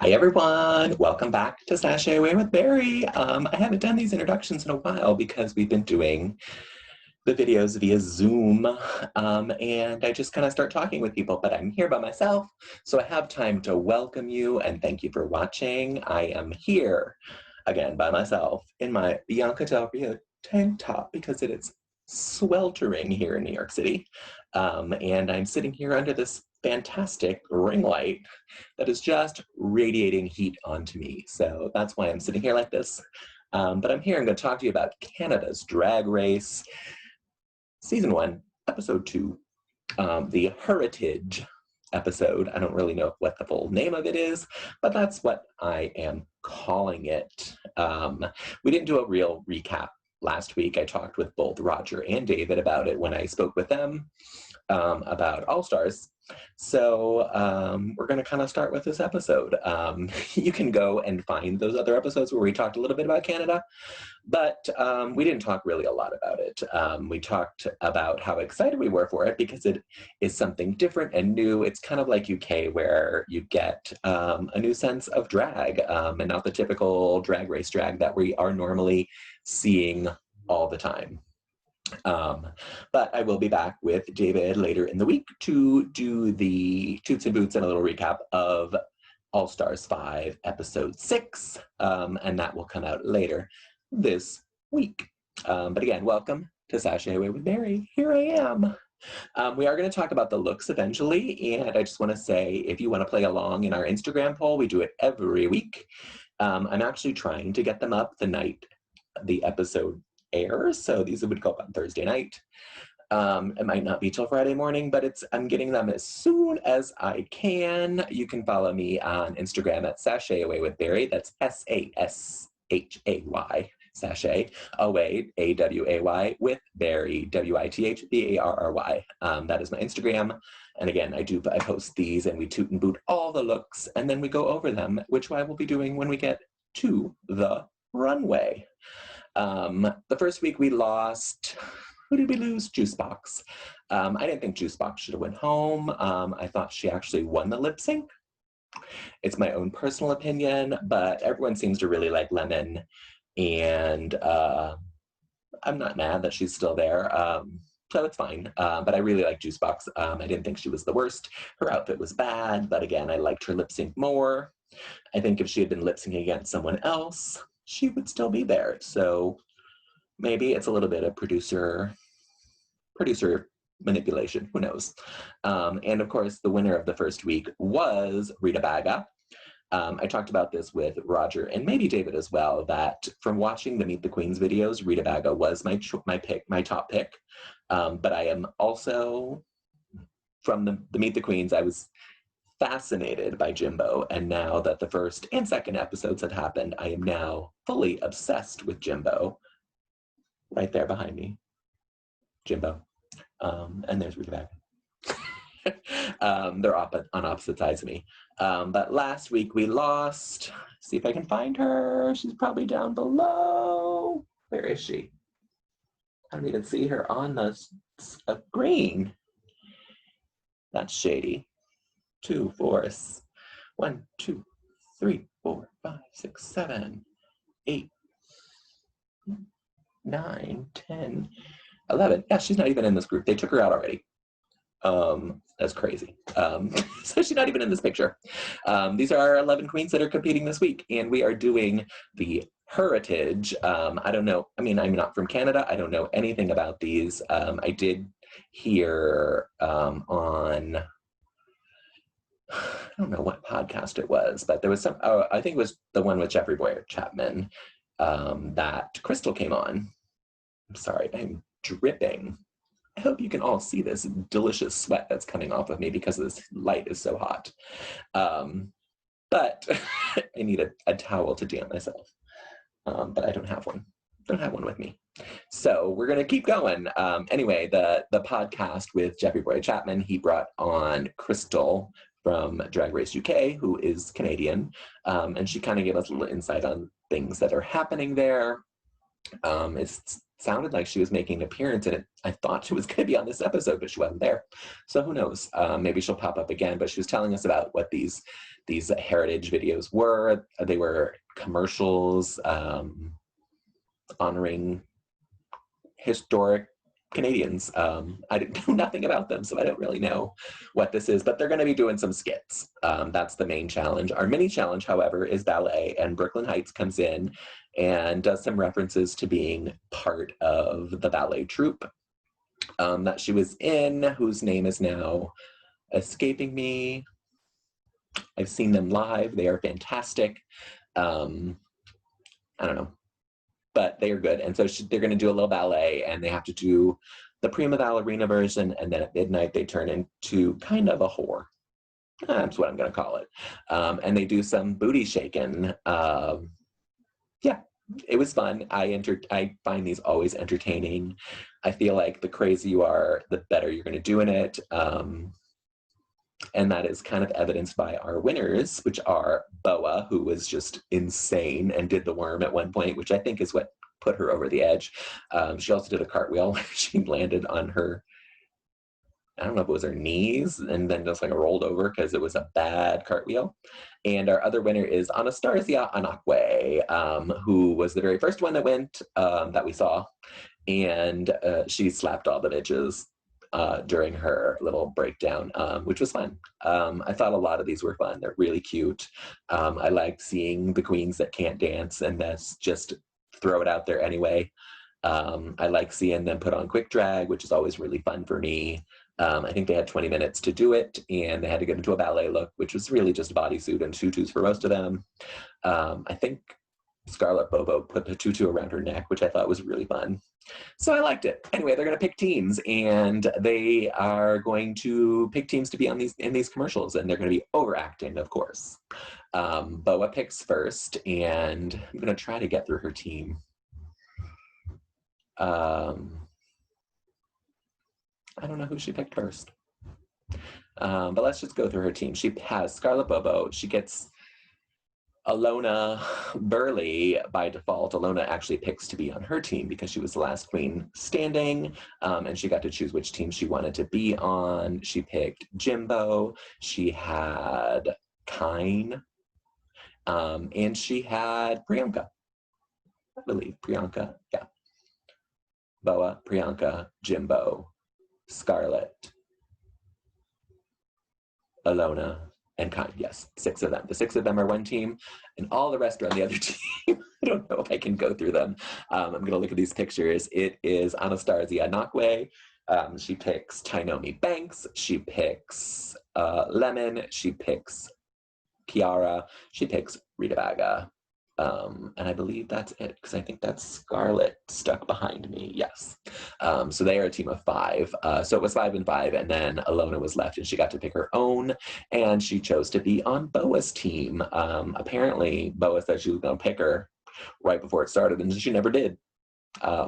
Hi everyone, welcome back to Sashay Away with Barry. I haven't done these introductions in a while because we've been doing the videos via Zoom, and I just kind of start talking with people, but I'm here by myself, so I have time to welcome you and thank you for watching. I am here again by myself in my Bianca Del Rio tank top because it is sweltering here in New York City, and I'm sitting here under this fantastic ring light that is just radiating heat onto me. So that's why I'm sitting here like this. But I'm here, I'm going to talk to you about Canada's Drag Race, Season 1, Episode 2, the Her-itage episode. I don't really know what the full name of it is, but that's what I am calling it. We didn't do a real recap last week. I talked with both Roger and David about it when I spoke with them about All-Stars. So we're going to kind of start with this episode. You can go and find those other episodes where we talked a little bit about Canada, but we didn't talk really a lot about it. We talked about how excited we were for it because it is something different and new. It's kind of like UK where you get a new sense of drag and not the typical drag race drag that we are normally seeing all the time. But I will be back with David later in the week to do the Toots and Boots and a little recap of All Stars 5, Episode 6, and that will come out later this week. But again, welcome to Sashay Away with Barry. Here I am. We are going to talk about the looks eventually, and I just want to say, if you want to play along in our Instagram poll, we do it every week. I'm actually trying to get them up the night the episode airs, so these would go up on Thursday night. It might not be till Friday morning, but I'm getting them as soon as I can. You can follow me on Instagram at Sashay Away with Barry. That's SASHAY, Sashay Away, AWAY with Barry, WITHBARRY. That is my Instagram. And again, I post these and we toot and boot all the looks, and then we go over them, which I will be doing when we get to the runway. The first week we lost, who did we lose? Juicebox. I didn't think Juicebox should have went home. I thought she actually won the lip sync. It's my own personal opinion, but everyone seems to really like Lemon, and I'm not mad that she's still there. So it's fine, but I really like Juicebox. I didn't think she was the worst. Her outfit was bad, but again, I liked her lip sync more. I think if she had been lip syncing against someone else, she would still be there. So maybe it's a little bit of producer manipulation, who knows? And of course, the winner of the first week was Rita Bagga. I talked about this with Roger and maybe David as well, that from watching the Meet the Queens videos, Rita Bagga was my top pick. But I am also, from the Meet the Queens, I was fascinated by Jimbo, and now that the first and second episodes had happened, I am now fully obsessed with Jimbo. Right there behind me, Jimbo, and there's Rita Bagga. They're on opposite sides of me. But last week we lost. See if I can find her. She's probably down below. Where is she? I don't even see her on the screen. That's shady. 2, 4, 1, 2, 3, 4, 5, 6, 7, 8, 9, 10, 11. Yeah, she's not even in this group. They took her out already. That's crazy. So she's not even in this picture. These are our 11 queens that are competing this week, and we are doing the Her-itage. I don't know. I mean, I'm not from Canada. I don't know anything about these. I did hear on, I don't know what podcast it was, but there was some, I think it was the one with Jeffrey Boyer-Chapman, that Crystal came on. I'm sorry, I'm dripping. I hope you can all see this delicious sweat that's coming off of me because this light is so hot. But I need a towel to damp myself. But I don't have one. Don't have one with me. So we're gonna keep going. Anyway, the podcast with Jeffrey Boyer-Chapman, he brought on Crystal from Drag Race UK, who is Canadian, and she kind of gave us a little insight on things that are happening there. It's sounded like she was making an appearance in it. I thought she was going to be on this episode, but she wasn't there. So who knows? Maybe she'll pop up again. But she was telling us about what these heritage videos were. They were commercials honoring historic Canadians. I didn't know nothing about them, so I don't really know what this is, but they're going to be doing some skits. That's the main challenge. Our mini challenge, however, is ballet, and Brooklyn Heights comes in and does some references to being part of the ballet troupe that she was in, whose name is now escaping me. I've seen them live. They are fantastic. I don't know, but they are good. And so they're going to do a little ballet, and they have to do the prima ballerina version, and then at midnight they turn into kind of a whore. That's what I'm going to call it. And they do some booty-shakin. Yeah, it was fun. I find these always entertaining. I feel like the crazier you are, the better you're going to do in it. And that is kind of evidenced by our winners, which are Boa, who was just insane and did the worm at one point, which I think is what put her over the edge. She also did a cartwheel where she landed on her, I don't know if it was her knees, and then just like rolled over because it was a bad cartwheel. And our other winner is Anastasia Anakwe, who was the very first one that went, that we saw. And she slapped all the bitches during her little breakdown, which was fun. I thought a lot of these were fun. They're really cute. I like seeing the queens that can't dance and that's just throw it out there anyway. I like seeing them put on quick drag, which is always really fun for me. I think they had 20 minutes to do it, and they had to get into a ballet look, which was really just a bodysuit and tutus for most of them. I think Scarlet Bobo put the tutu around her neck, which I thought was really fun. So I liked it. Anyway, they're going to pick teams, and they are going to pick teams to be on in these commercials, and they're going to be overacting, of course. Boa picks first, and I'm going to try to get through her team. I don't know who she picked first. But let's just go through her team. She has Scarlet Bobo. She gets Alona Burley by default. Alona actually picks to be on her team because she was the last queen standing, and she got to choose which team she wanted to be on. She picked Jimbo. She had Tyne, and she had Priyanka. I believe Priyanka, yeah. Boa, Priyanka, Jimbo, Scarlet, Alona, and Tyne. Yes, 6 of them. The 6 of them are one team, and all the rest are on the other team. I don't know if I can go through them. I'm going to look at these pictures. It is Anastasia Nakwe. She picks Tynomi Banks. She picks Lemon. She picks Kiara. She picks Rita Bagga. And I believe that's it, because I think that's Scarlet stuck behind me. Yes. So they are a team of 5. So it was 5 and 5, and then Alona was left, and she got to pick her own, and she chose to be on Boa's team. Apparently, Boa said she was going to pick her right before it started, and she never did.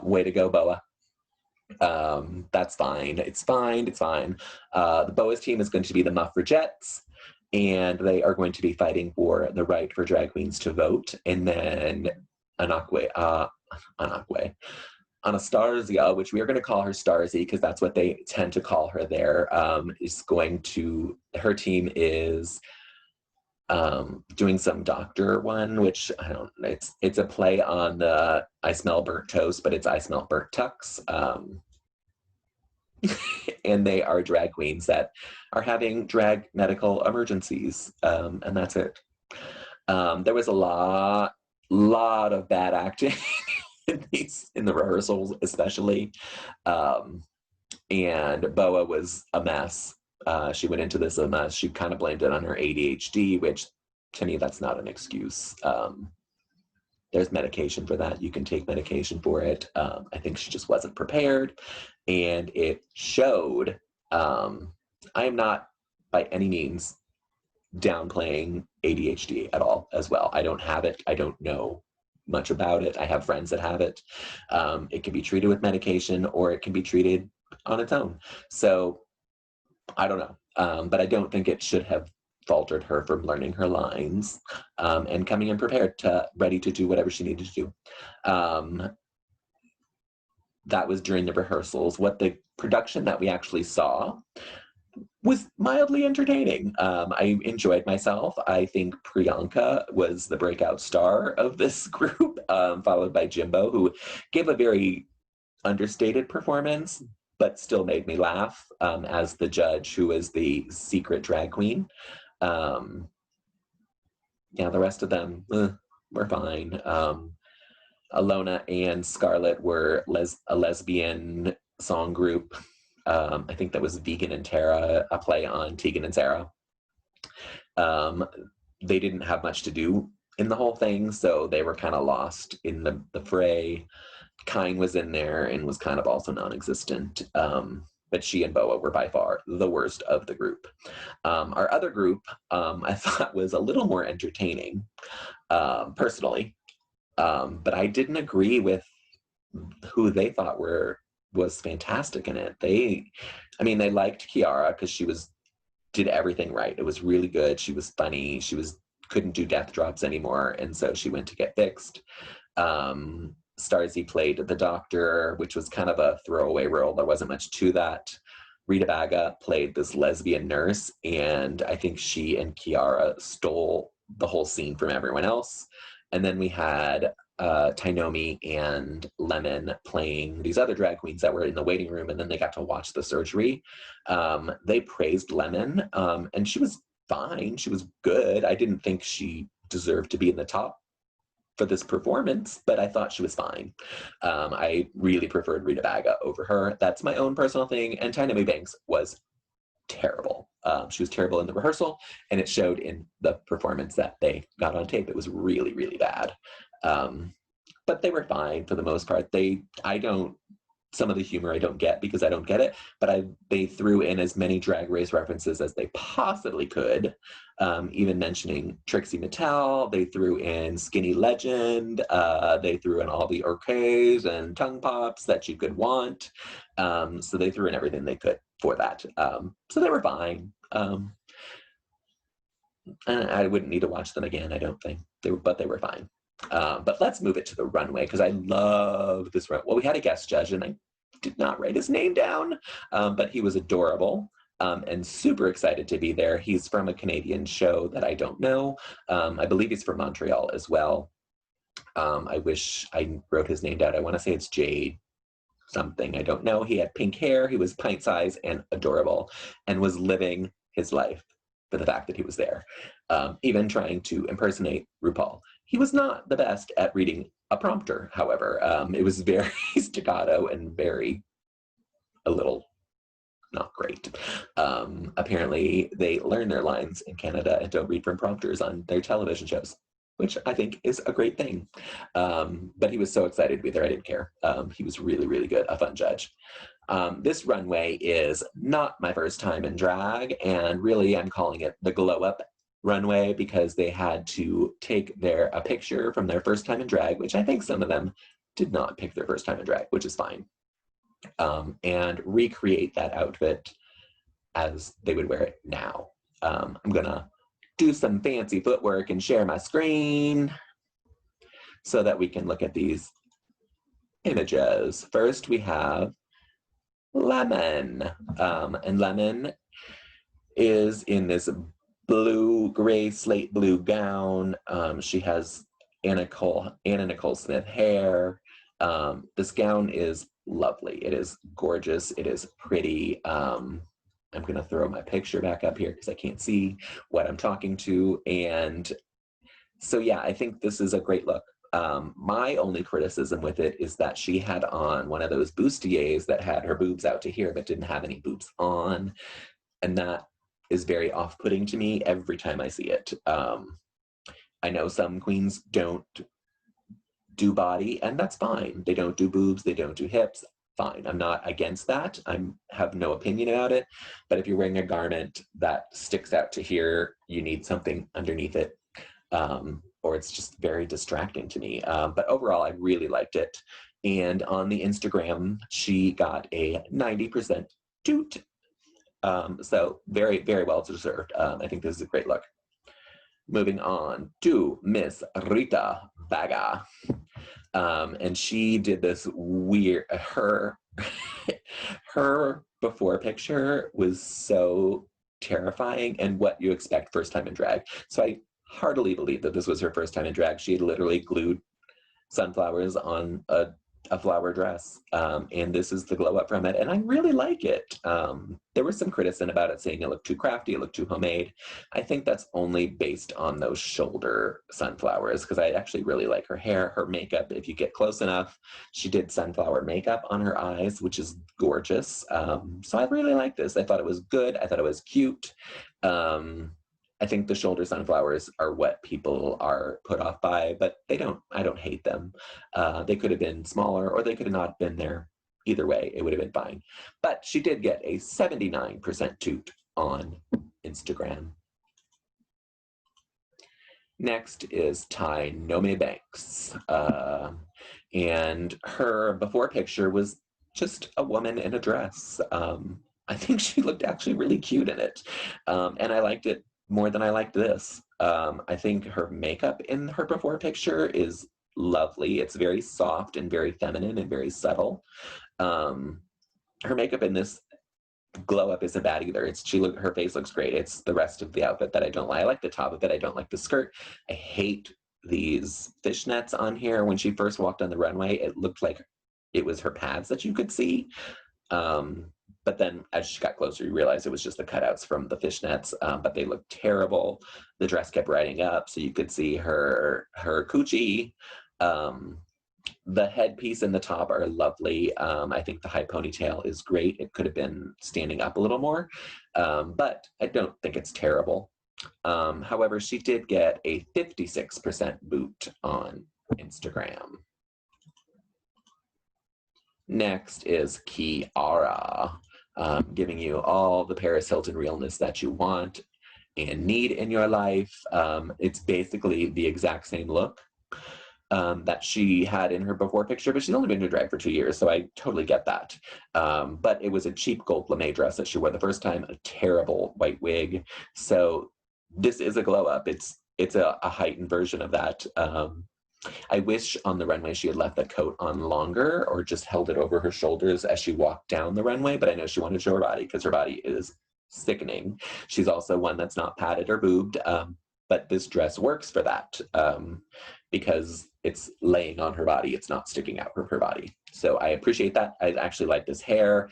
Way to go, Boa. That's fine. It's fine. It's fine. The Boa's team is going to be the Muffragettes, and they are going to be fighting for the right for drag queens to vote. And then Anastasia, which we are going to call her Starzy because that's what they tend to call her there, is going to, her team is doing some doctor one, which I don't know, it's a play on the I smell burnt toast, but it's I smell burnt tux. And they are drag queens that are having drag medical emergencies, and that's it. There was a lot of bad acting in the rehearsals, especially, and Boa was a mess. She went into this a mess. She kind of blamed it on her ADHD, which to me, that's not an excuse. There's medication for that. You can take medication for it. I think she just wasn't prepared, and it showed. I am not by any means downplaying ADHD at all as well. I don't have it. I don't know much about it. I have friends that have it. It can be treated with medication, or it can be treated on its own. So I don't know, but I don't think it should have faltered her from learning her lines and coming in prepared ready to do whatever she needed to do. that was during the rehearsals. What the production that we actually saw was mildly entertaining. I enjoyed myself. I think Priyanka was the breakout star of this group, followed by Jimbo, who gave a very understated performance, but still made me laugh as the judge, who was the secret drag queen. Yeah, the rest of them were fine. Alona and Scarlet were a lesbian song group. I think that was Vegan and Tara, a play on Tegan and Sarah. They didn't have much to do in the whole thing, so they were kind of lost in the fray. Tyne was in there and was kind of also non-existent. But she and Boa were by far the worst of the group. Our other group, I thought was a little more entertaining, personally. But I didn't agree with who they thought was fantastic in it. They liked Kiara because she did everything right. It was really good. She was funny. Couldn't do death drops anymore, and so she went to get fixed. Starzy played the doctor, which was kind of a throwaway role. There wasn't much to that. Rita Bagga played this lesbian nurse, and I think she and Kiara stole the whole scene from everyone else. And then we had Nomi and Lemon playing these other drag queens that were in the waiting room, and then they got to watch the surgery. They praised Lemon, and she was fine. She was good. I didn't think she deserved to be in the top for this performance, but I thought she was fine. I really preferred Rita Bagga over her. That's my own personal thing. And Tyne Banks was terrible. She was terrible in the rehearsal, and it showed in the performance that they got on tape. It was really, really bad. But they were fine for the most part. Some of the humor I don't get because I don't get it, but they threw in as many Drag Race references as they possibly could, even mentioning Trixie Mattel. They threw in Skinny Legend. They threw in all the orques and tongue pops that you could want. So they threw in everything they could for that. So they were fine. And I wouldn't need to watch them again, I don't think. But they were fine. But let's move it to the runway, because I love this run. Well, we had a guest judge, and I did not write his name down, but he was adorable and super excited to be there. He's from a Canadian show that I don't know. I believe he's from Montreal as well. I wish I wrote his name down. I want to say it's Jade something. I don't know. He had pink hair. He was pint size and adorable, and was living his life for the fact that he was there, even trying to impersonate RuPaul. He was not the best at reading a prompter, however. It was very staccato and a little not great. Apparently, they learn their lines in Canada and don't read from prompters on their television shows, which I think is a great thing. But he was so excited to be there, I didn't care. He was really, really good, a fun judge. This runway is not my first time in drag, and really I'm calling it the glow up runway, because they had to take a picture from their first time in drag, which I think some of them did not pick their first time in drag, which is fine, and recreate that outfit as they would wear it now. I'm gonna do some fancy footwork and share my screen so that we can look at these images. First, we have Lemon, and Lemon is in this gray slate blue gown. She has Anna Nicole Smith hair. This gown is lovely. It is gorgeous. It is pretty. I'm gonna throw my picture back up here because I can't see what I'm talking to. And so yeah, I think this is a great look. My only criticism with it is that she had on one of those bustiers that had her boobs out to here but didn't have any boobs on. And that is very off-putting to me every time I see it. I know some queens don't do body, and that's fine. They don't do boobs, they don't do hips, fine. I'm not against that. I have no opinion about it. But if you're wearing a garment that sticks out to here, you need something underneath it, or it's just very distracting to me. But overall, I really liked it. And on the Instagram, she got a 90% toot. So very, very well deserved. I think this is a great look. Moving on to Miss Rita Bagga. And she did this weird, her before picture was so terrifying and what you expect first time in drag. So I heartily believe that this was her first time in drag. She had literally glued sunflowers on a flower dress, and this is the glow up from it, and I really like it. There was some criticism about it saying it looked too crafty, it looked too homemade. I think that's only based on those shoulder sunflowers, because I actually really like her hair, her makeup. If you get close enough, she did sunflower makeup on her eyes, which is gorgeous. So I really like this. I thought it was good. I thought it was cute. I think the shoulder sunflowers are what people are put off by, but I don't hate them. They could have been smaller or they could have not been there. Either way, it would have been fine. But she did get a 79% toot on Instagram. Next is Tyne Nomi Banks. And her before picture was just a woman in a dress. I think she looked actually really cute in it. And I liked it more than I liked this. I think her makeup in her before picture is lovely. It's very soft and very feminine and very subtle. Her makeup in this glow up isn't bad either. Her face looks great. It's the rest of the outfit that I don't like. I like the top of it. I don't like the skirt. I hate these fishnets on here. When she first walked on the runway, it looked like it was her pads that you could see. But then as she got closer, you realize it was just the cutouts from the fishnets, but they looked terrible. The dress kept riding up, so you could see her coochie. The headpiece and the top are lovely. I think the high ponytail is great. It could have been standing up a little more, but I don't think it's terrible. However, she did get a 56% boot on Instagram. Next is Kiara, giving you all the Paris Hilton realness that you want and need in your life. It's basically the exact same look that she had in her before picture, but she's only been in drag for 2 years, so I totally get that. But it was a cheap gold lame dress that she wore the first time, a terrible white wig. So this is a glow up. It's a heightened version of that. I wish on the runway she had left the coat on longer or just held it over her shoulders as she walked down the runway, but I know she wanted to show her body because her body is sickening. She's also one that's not padded or boobed, but this dress works for that because it's laying on her body. It's not sticking out from her body. So I appreciate that. I actually like this hair.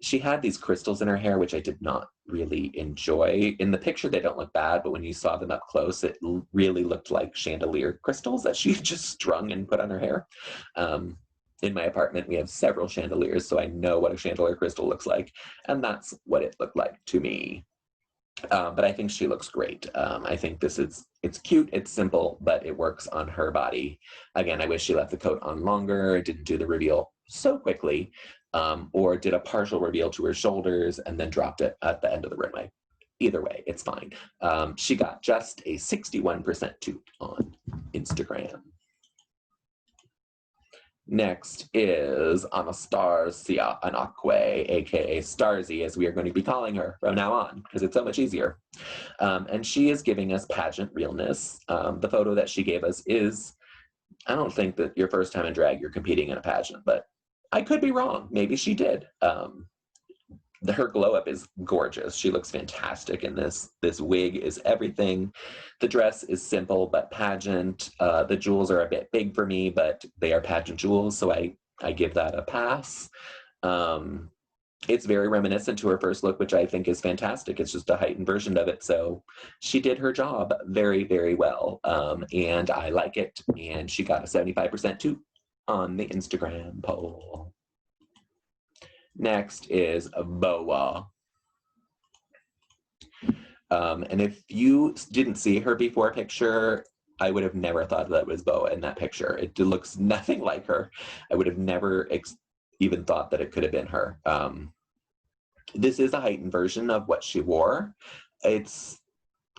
She had these crystals in her hair, which I did not really enjoy. In the picture, they don't look bad, but when you saw them up close, it really looked like chandelier crystals that she just strung and put on her hair. In my apartment, we have several chandeliers, so I know what a chandelier crystal looks like, and that's what it looked like to me. But I think she looks great. I think it's cute, it's simple, but it works on her body. Again, I wish she left the coat on longer, didn't do the reveal so quickly, or did a partial reveal to her shoulders and then dropped it at the end of the runway. Either way, it's fine. She got just a 61% toot on Instagram. Next is Anastasia Anakwe, aka Starzy, as we are going to be calling her from now on, because it's so much easier. And she is giving us pageant realness. The photo that she gave us is, I don't think that your first time in drag, you're competing in a pageant, but I could be wrong. Maybe she did. Her glow up is gorgeous. She looks fantastic in this. This wig is everything. The dress is simple but pageant. The jewels are a bit big for me, but they are pageant jewels, so I give that a pass. It's very reminiscent to her first look, which I think is fantastic. It's just a heightened version of it. So she did her job very, very well. And I like it. And she got a 75% toot on the Instagram poll. Next is Boa. And if you didn't see her before picture, I would have never thought that was Boa in that picture. It looks nothing like her. I would have never even thought that it could have been her. This is a heightened version of what she wore. It's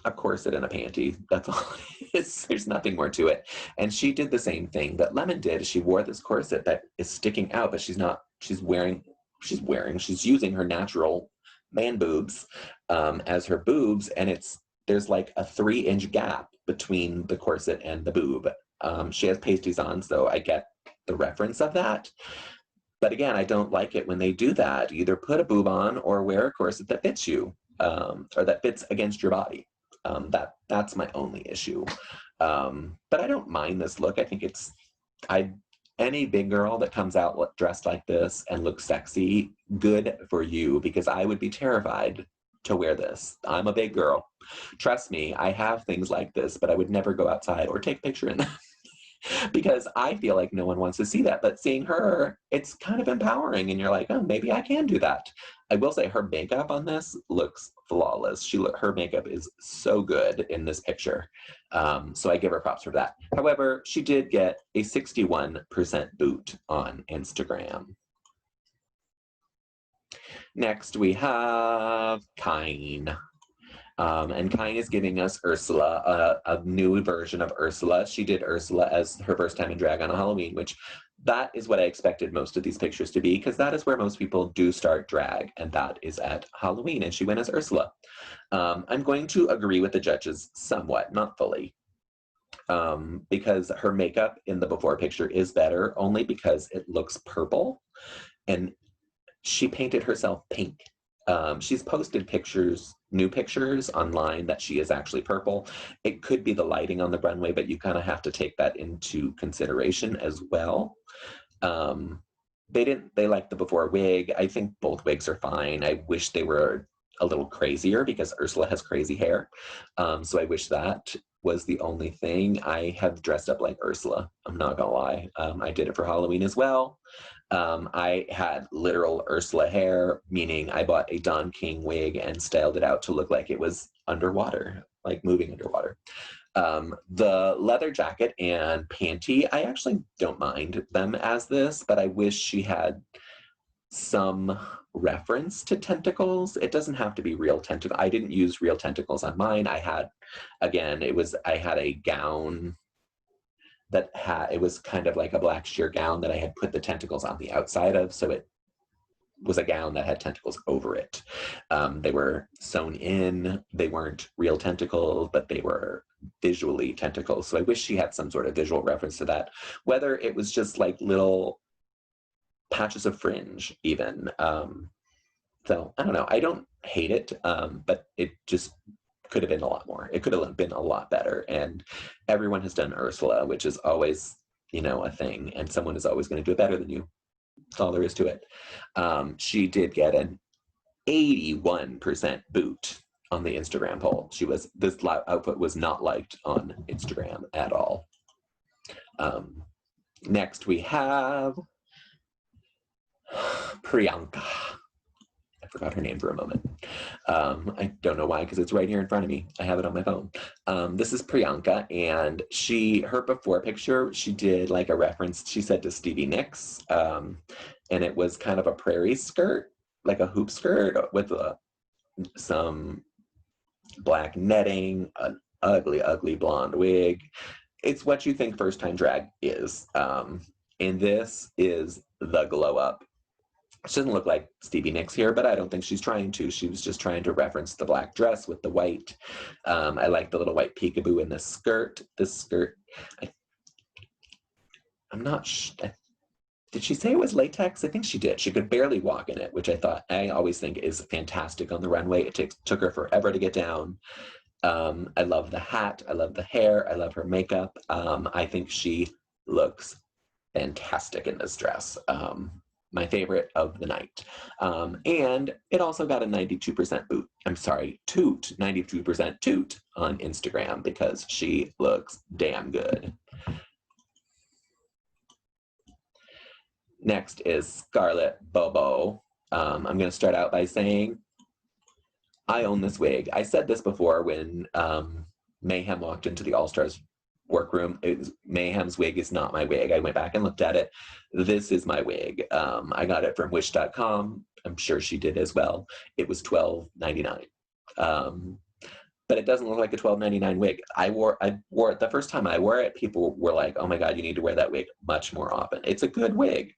a corset and a panty. That's all it is. There's nothing more to it. And she did the same thing that Lemon did. She wore this corset that is sticking out, but she's using her natural man boobs as her boobs, and it's there's like a 3-inch gap between the corset and the boob. She has pasties on, so I get the reference of that. But again, I don't like it when they do that. Either put a boob on or wear a corset that fits you, or that fits against your body. That's my only issue. But I don't mind this look. I think it's, any big girl that comes out dressed like this and looks sexy, good for you, because I would be terrified to wear this. I'm a big girl. Trust me, I have things like this, but I would never go outside or take a picture in them because I feel like no one wants to see that. But seeing her, it's kind of empowering, and you're like, oh, maybe I can do that. I will say her makeup on this looks flawless. Her makeup is so good in this picture. So I give her props for that. However, she did get a 61% boot on Instagram. Next, we have Tyne. And Tyne is giving us Ursula, a new version of Ursula. She did Ursula as her first time in drag on a Halloween, which that is what I expected most of these pictures to be, because that is where most people do start drag, and that is at Halloween, and she went as Ursula. I'm going to agree with the judges somewhat, not fully, because her makeup in the before picture is better, only because it looks purple, and she painted herself pink. She's posted pictures, new pictures online that she is actually purple. It could be the lighting on the runway, but you kind of have to take that into consideration as well. They liked the before wig. I think both wigs are fine. I wish they were a little crazier because Ursula has crazy hair. So I wish that was the only thing. I have dressed up like Ursula. I'm not gonna lie. I did it for Halloween as well. I had literal Ursula hair, meaning I bought a Don King wig and styled it out to look like it was underwater, like moving underwater. The leather jacket and panty, I actually don't mind them as this, but I wish she had some reference to tentacles. It doesn't have to be real tentacles. I didn't use real tentacles on mine. I had, again, I had a gown that it was kind of like a black sheer gown that I had put the tentacles on the outside of, so it was a gown that had tentacles over it. They were sewn in. They weren't real tentacles, but they were visually tentacles. So I wish she had some sort of visual reference to that, whether it was just like little patches of fringe even. So I don't know. I don't hate it, but it just could have been a lot more. It could have been a lot better. And everyone has done Ursula, which is always, you know, a thing. And someone is always going to do it better than you. That's all there is to it. She did get an 81% boot on the Instagram poll. This outfit was not liked on Instagram at all. Next we have Priyanka. I forgot her name for a moment. I don't know why, because it's right here in front of me. I have it on my phone. This is Priyanka, and her before picture, she did like a reference, she said, to Stevie Nicks, and it was kind of a prairie skirt, like a hoop skirt with some black netting, an ugly, ugly blonde wig. It's what you think first time drag is. And this is the glow up. She doesn't look like Stevie Nicks here, but I don't think she's trying to. She was just trying to reference the black dress with the white. I like the little white peekaboo in this skirt. This skirt, I'm not sure. Did she say it was latex? I think she did. She could barely walk in it, which I always think is fantastic on the runway. It took her forever to get down. I love the hat. I love the hair. I love her makeup. I think she looks fantastic in this dress. My favorite of the night. And it also got a 92% boot. I'm sorry, 92% toot on Instagram, because she looks damn good. Next is Scarlet Bobo. I'm going to start out by saying I own this wig. I said this before when Mayhem walked into the All-Stars workroom. Mayhem's wig is not my wig. I went back and looked at it. This is my wig. I got it from wish.com. I'm sure she did as well. It was $12.99. But it doesn't look like a $12.99 wig. I wore it the first time I wore it. People were like, oh my God, you need to wear that wig much more often. It's a good wig.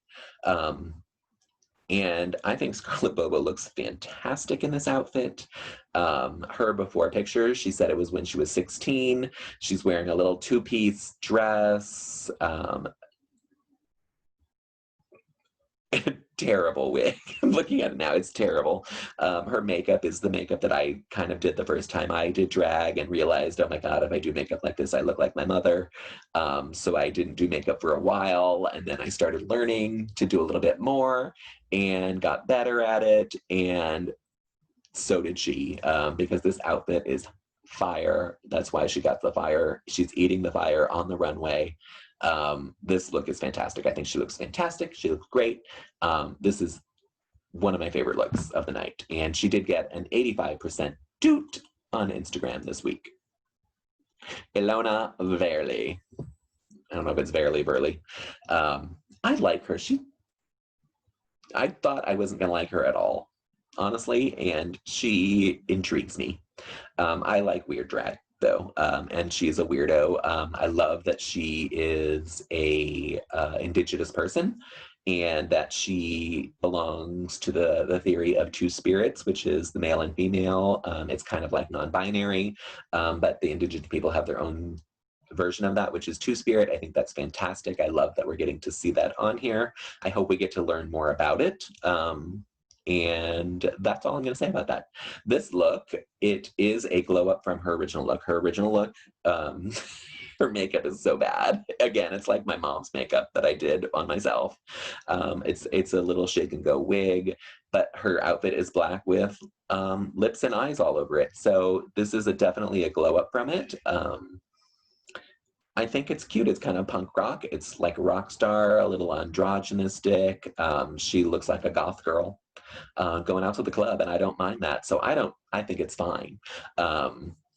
And I think Scarlet Bobo looks fantastic in this outfit. Her before pictures, she said it was when she was 16. She's wearing a little two-piece dress, terrible wig. I'm looking at it now, it's terrible. Her makeup is the makeup that I kind of did the first time I did drag and realized, oh my God, if I do makeup like this, I look like my mother. So I didn't do makeup for a while, and then I started learning to do a little bit more and got better at it, and so did she, because this outfit is fire. That's why she got the fire. She's eating the fire on the runway. This look is fantastic. I think she looks fantastic. She looks great. This is one of my favorite looks of the night. And she did get an 85% toot on Instagram this week. Ilona Verley. I don't know if it's Verley Burley. I like her. I thought I wasn't going to like her at all, honestly, and she intrigues me. I like weird drag, though, and she's a weirdo. I love that she is a indigenous person, and that she belongs to the theory of two spirits, which is the male and female. It's kind of like non-binary, but the indigenous people have their own version of that, which is two-spirit. I think that's fantastic. I love that we're getting to see that on here. I hope we get to learn more about it. And that's all I'm going to say about that. This look, it is a glow up from her original look. Her original look, her makeup is so bad. Again, it's like my mom's makeup that I did on myself. It's a little shake and go wig, but her outfit is black with lips and eyes all over it. So this is definitely a glow up from it. I think it's cute. It's kind of punk rock. It's like a rock star, a little androgynistic. She looks like a goth girl going out to the club, and I don't mind that. So I think it's fine.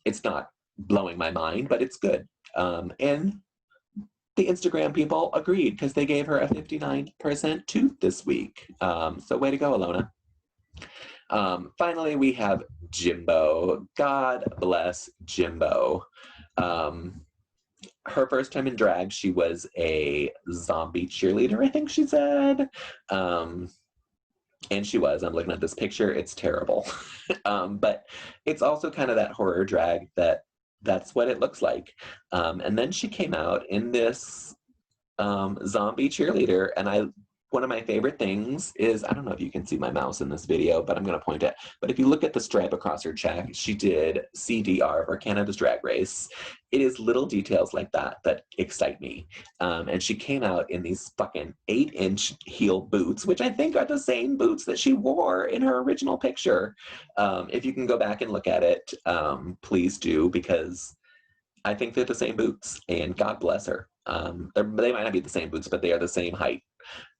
It's not blowing my mind, but it's good. And the Instagram people agreed because they gave her a 59% toot this week. So way to go, Ilona. Finally, we have Jimbo. God bless Jimbo. Her first time in drag, she was a zombie cheerleader, I think she said. And she was. I'm looking at this picture. It's terrible. But it's also kind of that horror drag that's what it looks like. And then she came out in this zombie cheerleader, and one of my favorite things is, I don't know if you can see my mouse in this video, but I'm going to point it. But if you look at the stripe across her check, she did CDR, or Canada's Drag Race. It is little details like that excite me. And she came out in these fucking 8-inch heel boots, which I think are the same boots that she wore in her original picture. If you can go back and look at it, please do, because I think they're the same boots, and God bless her. They might not be the same boots, but they are the same height.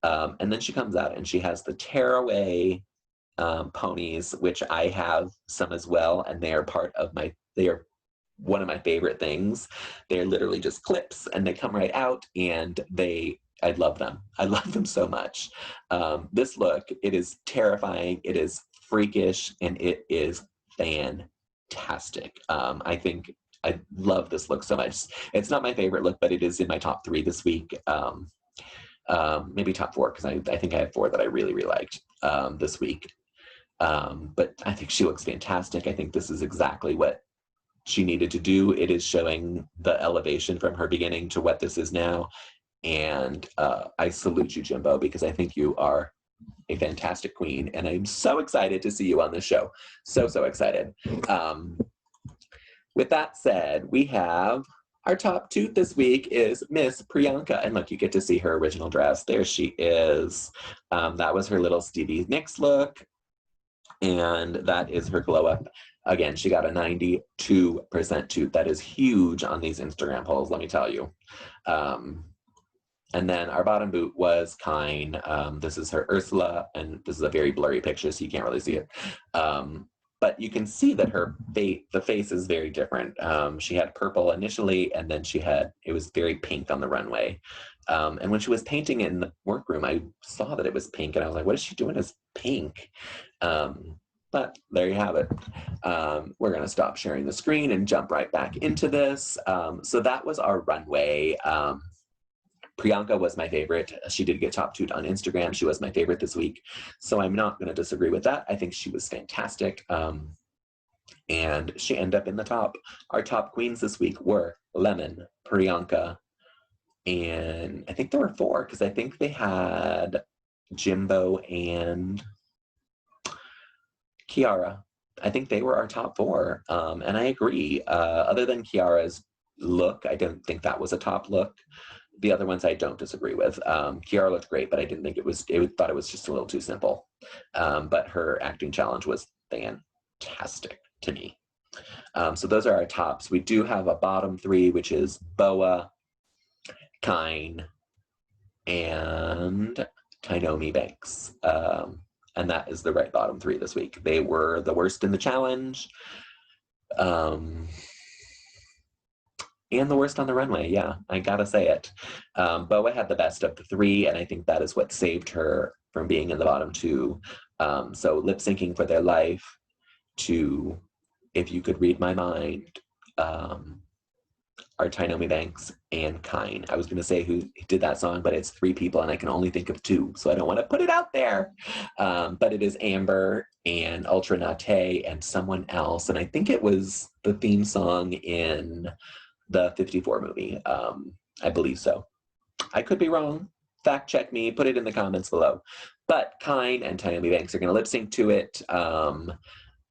And then she comes out and she has the tearaway ponies, which I have some as well, and they are one of my favorite things. They're literally just clips, and they come right out, and I love them. I love them so much. This look, it is terrifying, it is freakish, and it is fantastic. I love this look so much. It's not my favorite look, but it is in my top 3 this week. Maybe top 4, because I think I have 4 that I really, really liked this week. But I think she looks fantastic. I think this is exactly what she needed to do. It is showing the elevation from her beginning to what this is now. And I salute you, Jimbo, because I think you are a fantastic queen. And I'm so excited to see you on this show. So, so excited. With that said, we have our top toot this week is Miss Priyanka. And look, you get to see her original dress. There she is. That was her little Stevie Nicks look. And that is her glow up. Again, she got a 92% toot. That is huge on these Instagram polls, let me tell you. And then our bottom boot was Tyne. This is her Ursula, and this is a very blurry picture, so you can't really see it. But you can see that the face is very different. She had purple initially, and then it was very pink on the runway. And when she was painting it in the workroom, I saw that it was pink, and I was like, what is she doing as pink? But there you have it. We're gonna stop sharing the screen and jump right back into this. So that was our runway Priyanka was my favorite. She did get top 2 on Instagram. She was my favorite this week. So I'm not going to disagree with that. I think she was fantastic. And she ended up in the top. Our top queens this week were Lemon, Priyanka, and I think there were 4 because I think they had Jimbo and Kiara. I think they were our top 4. And I agree. Other than Kiara's look, I don't think that was a top look. The other ones I don't disagree with. Kiara looked great, but I didn't think thought it was just a little too simple. But her acting challenge was fantastic to me. So those are our tops. We do have a bottom 3, which is Boa, Tyne, and Nomi Banks. And that is the right bottom 3 this week. They were the worst in the challenge. And the worst on the runway, yeah, I gotta say it. Boa had the best of the 3, and I think that is what saved her from being in the bottom 2. So lip syncing for their life to If You Could Read My Mind, are Tyne Banks and Tyne. I was gonna say who did that song, but it's 3 people and I can only think of 2, so I don't wanna put it out there. But it is Amber and Ultra Nate and someone else, and I think it was the theme song in the 54 movie. I believe so. I could be wrong. Fact check me, put it in the comments below. But Tyne and Tyne Banks are gonna lip sync to it.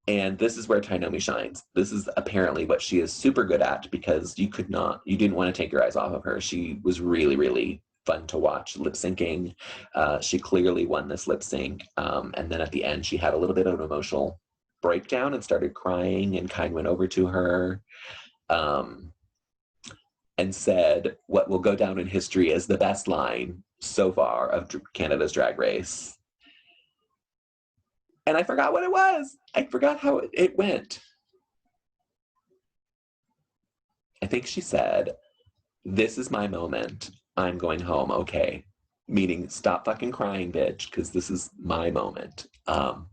And this is where Tyne shines. This is apparently what she is super good at, because you didn't want to take your eyes off of her. She was really, really fun to watch lip syncing. She clearly won this lip sync. And then at the end, she had a little bit of an emotional breakdown and started crying, and Tyne went over to her and said what will go down in history as the best line so far of Canada's Drag Race. And I forgot what it was. I forgot how it went. I think she said, "This is my moment. I'm going home, okay?" Meaning, stop fucking crying, bitch, because this is my moment.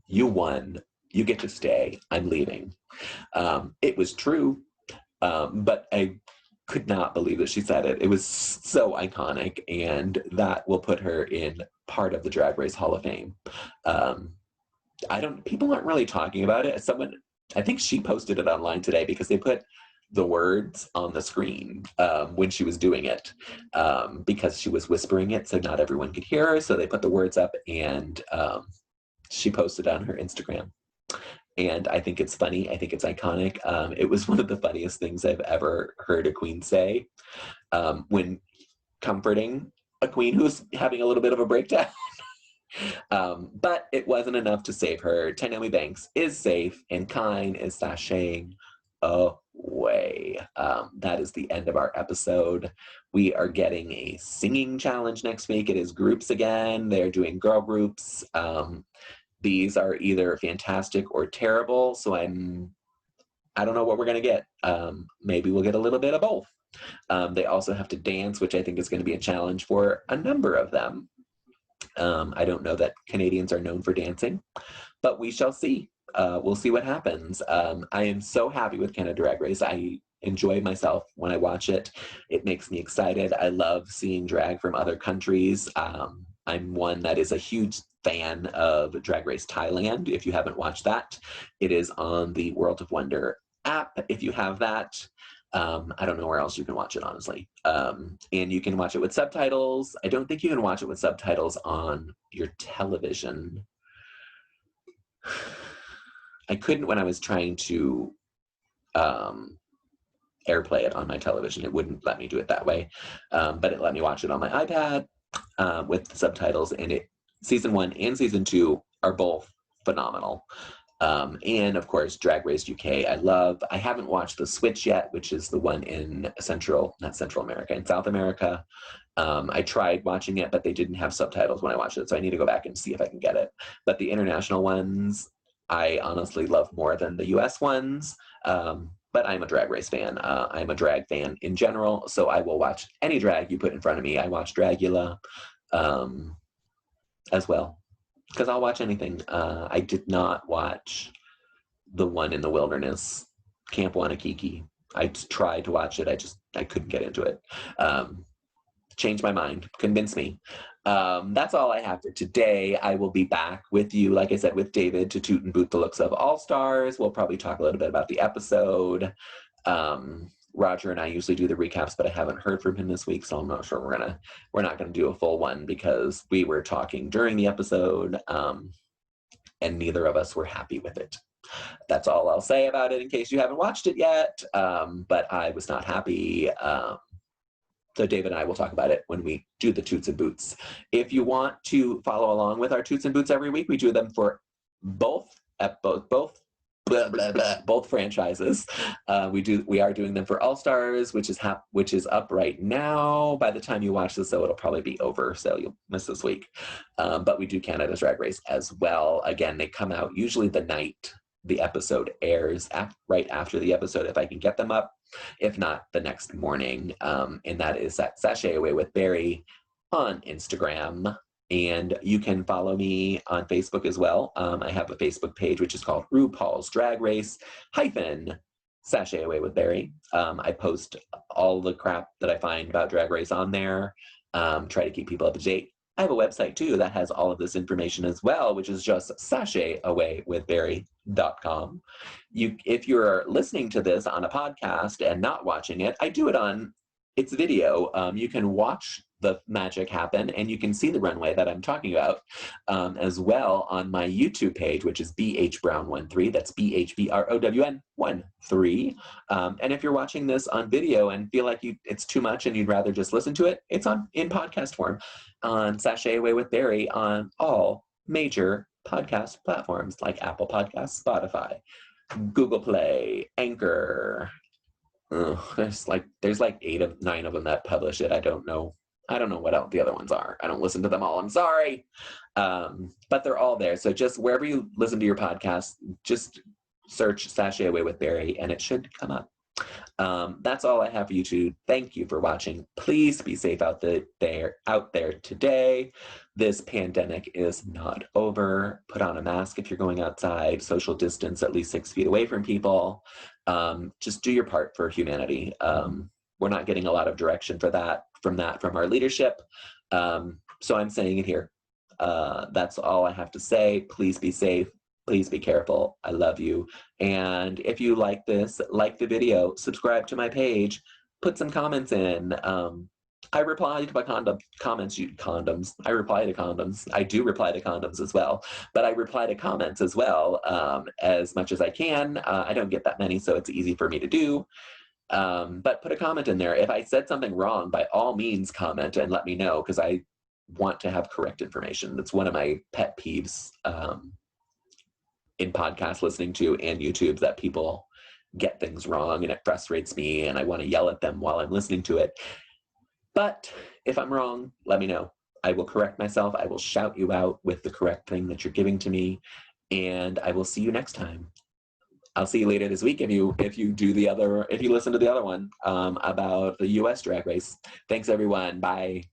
You won. You get to stay. I'm leaving. It was true, but I could not believe that she said it. It was so iconic, and that will put her in part of the Drag Race Hall of Fame. People aren't really talking about it. I think she posted it online today because they put the words on the screen when she was doing it, because she was whispering it so not everyone could hear her. So they put the words up, and she posted on her Instagram. And I think it's funny. I think it's iconic. It was one of the funniest things I've ever heard a queen say when comforting a queen who's having a little bit of a breakdown. But it wasn't enough to save her. Tyne Banks is safe, and Tyne is sashaying away. That is the end of our episode. We are getting a singing challenge next week. It is groups again. They're doing girl groups. These are either fantastic or terrible, so I don't know what we're gonna get. Maybe we'll get a little bit of both. They also have to dance, which I think is going to be a challenge for a number of them. I don't know that Canadians are known for dancing, but we shall see. We'll see what happens. I am so happy with Canada Drag Race. I enjoy myself when I watch it. It makes me excited. I love seeing drag from other countries. I'm one that is a huge fan of Drag Race Thailand. If you haven't watched that, it is on the World of Wonder app. If you have that, I don't know where else you can watch it, honestly. And you can watch it with subtitles. I don't think you can watch it with subtitles on your television. I couldn't when I was trying to airplay it on my television. It wouldn't let me do it that way. But it let me watch it on my iPad with the subtitles. And season 1 and season 2 are both phenomenal. And of course, Drag Race UK, I haven't watched The Switch yet, which is the one in not Central America, in South America. I tried watching it, but they didn't have subtitles when I watched it, so I need to go back and see if I can get it. But the international ones, I honestly love more than the US ones, but I'm a Drag Race fan. I'm a drag fan in general, so I will watch any drag you put in front of me. I watch Dragula as well, because I'll watch anything. I did not watch the one in the wilderness, Camp Wanakiki. I tried to watch it. I couldn't get into it. change my mind, convince me. That's all I have for today. I will be back with you, like I said, with David to toot and boot the looks of All Stars. We'll probably talk a little bit about the episode. Roger and I usually do the recaps, but I haven't heard from him this week, so I'm not sure we're not gonna do a full one because we were talking during the episode, and neither of us were happy with it. That's all I'll say about it in case you haven't watched it yet. But I was not happy. So David and I will talk about it when we do the Toots and Boots. If you want to follow along with our Toots and Boots every week, we do them for both franchises. We are doing them for All Stars, which is up right now. By the time you watch this, so it'll probably be over, so you'll miss this week. But we do Canada's Drag Race as well. Again, they come out usually the night the episode airs, right after the episode, if I can get them up. If not, the next morning. And that is at Sashay Away with Barry on Instagram. And you can follow me on Facebook as well. I have a Facebook page, which is called RuPaul's Drag Race - Sashay Away with Barry. I post all the crap that I find about Drag Race on there, try to keep people up to date. I have a website too that has all of this information as well, which is just sashayawaywithbarry.com. If you're listening to this on a podcast and not watching it, I do it on its video. You can watch the magic happen and you can see the runway that I'm talking about as well on my YouTube page, which is BHBrown13. That's BHBROWN13. And if you're watching this on video and feel like it's too much and you'd rather just listen to it, it's in podcast form on Sashay Away with Barry on all major podcast platforms like Apple Podcasts, Spotify, Google Play, Anchor. There's like 8 of 9 of them that publish it. I don't know what else the other ones are. I don't listen to them all. I'm sorry. But they're all there. So just wherever you listen to your podcast, just search Sashay Away with Barry and it should come up. That's all I have for you two. Thank you for watching. Please be safe out there today. This pandemic is not over. Put on a mask if you're going outside. Social distance at least 6 feet away from people. Just do your part for humanity. We're not getting a lot of direction from our leadership. So I'm saying it here. That's all I have to say. Please be safe. Please be careful. I love you. And if you like this, like the video, subscribe to my page, put some comments in. I reply to my condoms. I reply to condoms. I do reply to condoms as well, but I reply to comments as well as much as I can. I don't get that many, so it's easy for me to do. But put a comment in there. If I said something wrong, by all means comment and let me know, because I want to have correct information. That's one of my pet peeves in podcast listening to and YouTube, that people get things wrong and it frustrates me and I want to yell at them while I'm listening to it. But if I'm wrong, let me know. I will correct myself. I will shout you out with the correct thing that you're giving to me, and I will see you next time. I'll see you later this week if you listen to the other one about the US Drag Race. Thanks everyone. Bye.